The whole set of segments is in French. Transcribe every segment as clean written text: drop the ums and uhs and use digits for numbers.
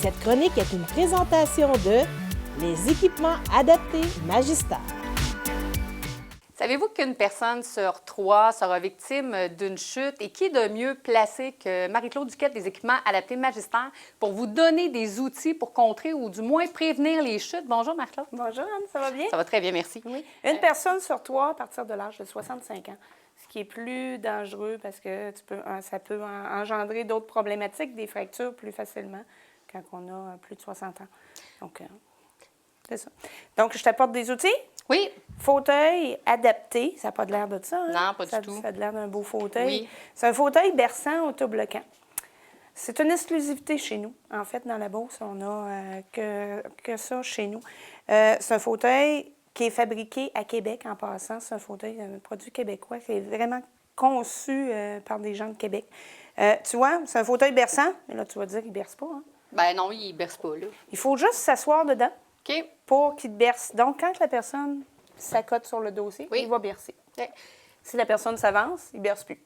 Cette chronique est une présentation de Les équipements adaptés Magistar. Savez-vous qu'une personne sur 3 sera victime d'une chute et qui est de mieux placé que Marie-Claude Duquette des équipements adaptés Magistar pour vous donner des outils pour contrer ou du moins prévenir les chutes? Bonjour Marie-Claude. Bonjour Anne, ça va bien? Ça va très bien, merci. Oui. Une personne sur 3 à partir de l'âge de 65 ans, ce qui est plus dangereux parce que ça peut engendrer d'autres problématiques, des fractures plus facilement quand on a plus de 60 ans. Donc, c'est ça. Donc, je t'apporte des outils. Oui. Fauteuil adapté, ça n'a pas de l'air de ça, hein? Non, pas du tout. Ça a de l'air d'un beau fauteuil. Oui. C'est un fauteuil berçant autobloquant. C'est une exclusivité chez nous. En fait, dans la Beauce, on n'a que ça chez nous. C'est un fauteuil qui est fabriqué à Québec en passant. C'est un produit québécois qui est vraiment conçu par des gens de Québec. Tu vois, c'est un fauteuil berçant. Mais là, tu vas dire qu'il ne berce pas. Hein? Ben non, il ne berce pas, là. Il faut juste s'asseoir dedans. OK. Pour qu'il te berce. Donc, quand la personne s'accote sur le dossier, Oui. il va bercer. OK. Si la personne s'avance, il ne berce plus.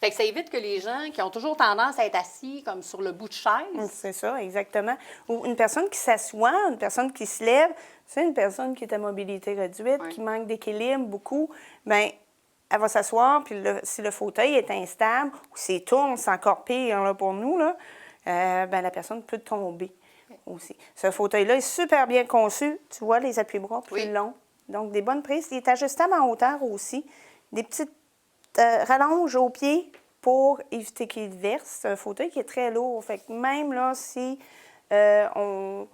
Fait que ça évite que les gens qui ont toujours tendance à être assis comme sur le bout de chaise. C'est ça, exactement. Ou une personne qui s'assoit, une personne qui se lève, c'est une personne qui est à mobilité réduite, qui manque d'équilibre beaucoup, bien, elle va s'asseoir, puis si le fauteuil est instable, ou s'il tourne, c'est encore pire là, pour nous, là, bien, la personne peut tomber. Aussi. Ce fauteuil-là est super bien conçu. Tu vois, les appuis-bras plus longs. Donc, des bonnes prises. Il est ajustable en hauteur aussi. Des petites rallonges aux pieds pour éviter qu'il verse. C'est un fauteuil qui est très lourd. Fait que même là, si on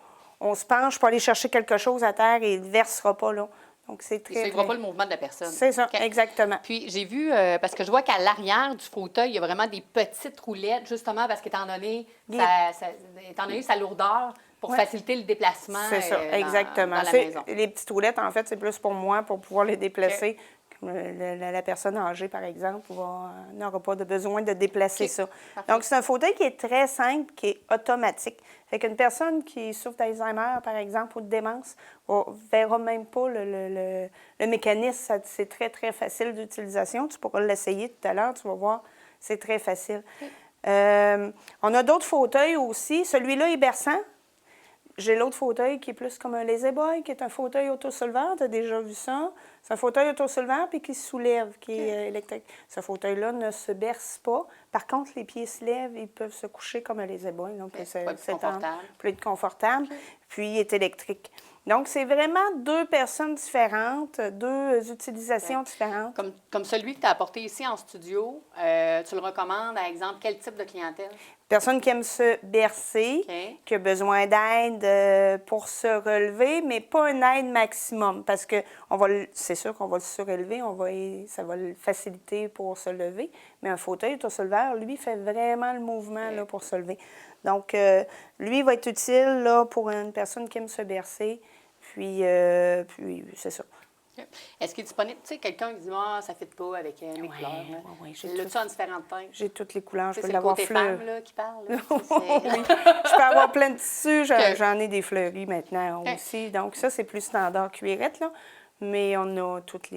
se penche pour aller chercher quelque chose à terre, il ne versera pas là. Donc, c'est très... Il ne suivra pas le mouvement de la personne. C'est ça, exactement. Puis, j'ai vu, parce que je vois qu'à l'arrière du fauteuil, il y a vraiment des petites roulettes, justement parce qu'étant donné sa lourdeur, pour faciliter le déplacement c'est ça, exactement. Dans la maison. Les petites roulettes, en fait, c'est plus pour moi, pour pouvoir les déplacer. La personne âgée, par exemple, n'aura pas de besoin de déplacer ça. Parfait. Donc, c'est un fauteuil qui est très simple, qui est automatique. Fait qu'une personne qui souffre d'Alzheimer, par exemple, ou de démence, ne verra même pas le mécanisme. C'est très, très facile d'utilisation. Tu pourras l'essayer tout à l'heure, tu vas voir, c'est très facile. On a d'autres fauteuils aussi. Celui-là est berçant. J'ai l'autre fauteuil qui est plus comme un lazy boy, qui est un fauteuil autosoulevant. Tu as déjà vu ça? C'est un fauteuil autosoulevant puis qui se soulève, qui est électrique. Ce fauteuil-là ne se berce pas. Par contre, les pieds se lèvent, ils peuvent se coucher comme un lazy boy. Donc, c'est plus confortable. Puis, il est électrique. Donc, c'est vraiment deux personnes différentes, deux utilisations différentes. Comme celui que tu as apporté ici en studio, tu le recommandes, par exemple, quel type de clientèle? Personne qui aime se bercer, qui a besoin d'aide pour se relever, mais pas une aide maximum, parce que c'est sûr qu'on va le surélever, ça va le faciliter pour se lever, mais un fauteuil autosouleveur, lui, fait vraiment le mouvement là, pour se lever. Donc, lui, va être utile là, pour une personne qui aime se bercer, puis c'est ça. Est-ce qu'il est disponible? Tu sais, quelqu'un qui dit « ça ne fit pas avec mes couleurs. » Oui, l'as-tu en différentes teintes? J'ai toutes les couleurs. Je peux c'est l'avoir le côté femme là, qui parle. Là. Oui. Je peux avoir plein de tissus. J'en ai des fleuris maintenant aussi. Donc, ça, c'est plus standard cuirette, là. Mais on a toutes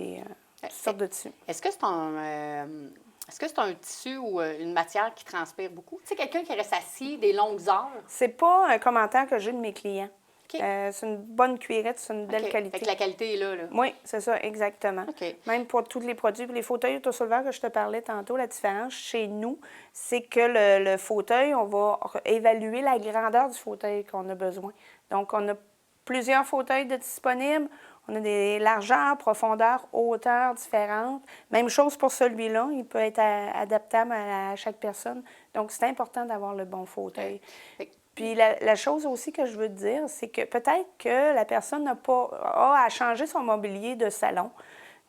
sortes de tissus. Est-ce que c'est un tissu ou une matière qui transpire beaucoup? Tu sais, quelqu'un qui reste assis des longues heures? C'est pas un commentaire que j'ai de mes clients. C'est une bonne cuirette, c'est une belle qualité. Fait que la qualité est là. Oui, c'est ça, exactement. Même pour tous les produits. Pour les fauteuils autosouleveurs que je te parlais tantôt, la différence chez nous, c'est que le fauteuil, on va évaluer la grandeur du fauteuil qu'on a besoin. Donc, on a plusieurs fauteuils disponibles. On a des largeurs, profondeurs, hauteurs différentes. Même chose pour celui-là. Il peut être adaptable à chaque personne. Donc, c'est important d'avoir le bon fauteuil. Puis la chose aussi que je veux te dire, c'est que peut-être que la personne a à changer son mobilier de salon,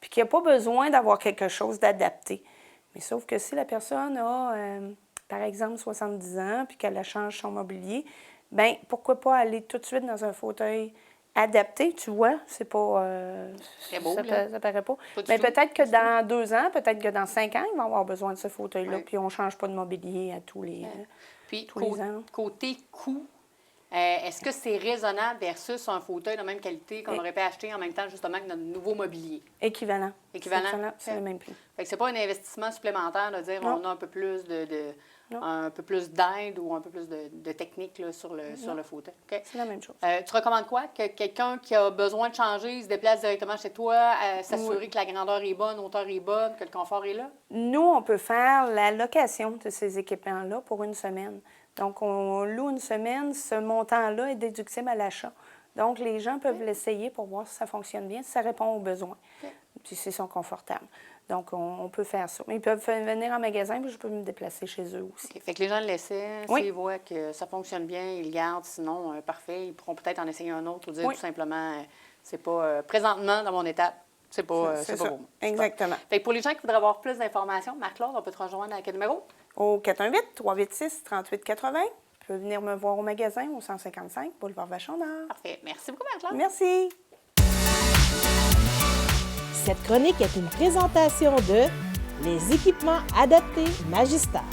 puis qu'il n'y a pas besoin d'avoir quelque chose d'adapté. Mais sauf que si la personne a, par exemple, 70 ans, puis qu'elle change son mobilier, bien, pourquoi pas aller tout de suite dans un fauteuil adapté, tu vois, c'est pas... très beau, ça paraît pas. Mais peut-être que dans 2 ans, peut-être que dans 5 ans, ils vont avoir besoin de ce fauteuil-là, puis on ne change pas de mobilier à tous les... Puis, les ans. côté coût, est-ce que c'est raisonnable versus un fauteuil de même qualité qu'on aurait pu acheter en même temps, justement, que notre nouveau mobilier? Équivalent. C'est le même prix. Fait que c'est pas un investissement supplémentaire de dire on a un peu plus un peu plus d'aide ou un peu plus de technique là, sur le fauteuil. Okay? C'est la même chose. Tu recommandes quoi? Que quelqu'un qui a besoin de changer, il se déplace directement chez toi, s'assurer que la grandeur est bonne, hauteur est bonne, que le confort est là? Nous, on peut faire la location de ces équipements-là pour une semaine. Donc, on loue une semaine. Ce montant-là est déductible à l'achat. Donc, les gens peuvent l'essayer pour voir si ça fonctionne bien, si ça répond aux besoins, puis s'ils sont confortables. Donc, on peut faire ça. Mais ils peuvent venir en magasin, puis je peux me déplacer chez eux aussi. Okay. Fait que les gens l'essaient, s'ils voient que ça fonctionne bien, ils le gardent. Sinon, parfait, ils pourront peut-être en essayer un autre ou dire tout simplement, c'est pas présentement dans mon étape. C'est pas pour moi. Exactement. Fait que pour les gens qui voudraient avoir plus d'informations, Marc-Claude, on peut te rejoindre à quel numéro? Au 418-386-3880. Tu peux venir me voir au magasin au 155 Boulevard Vachon-Nord. Parfait. Merci beaucoup, Marc-Claude. Merci. Cette chronique est une présentation de Les équipements adaptés Magistar.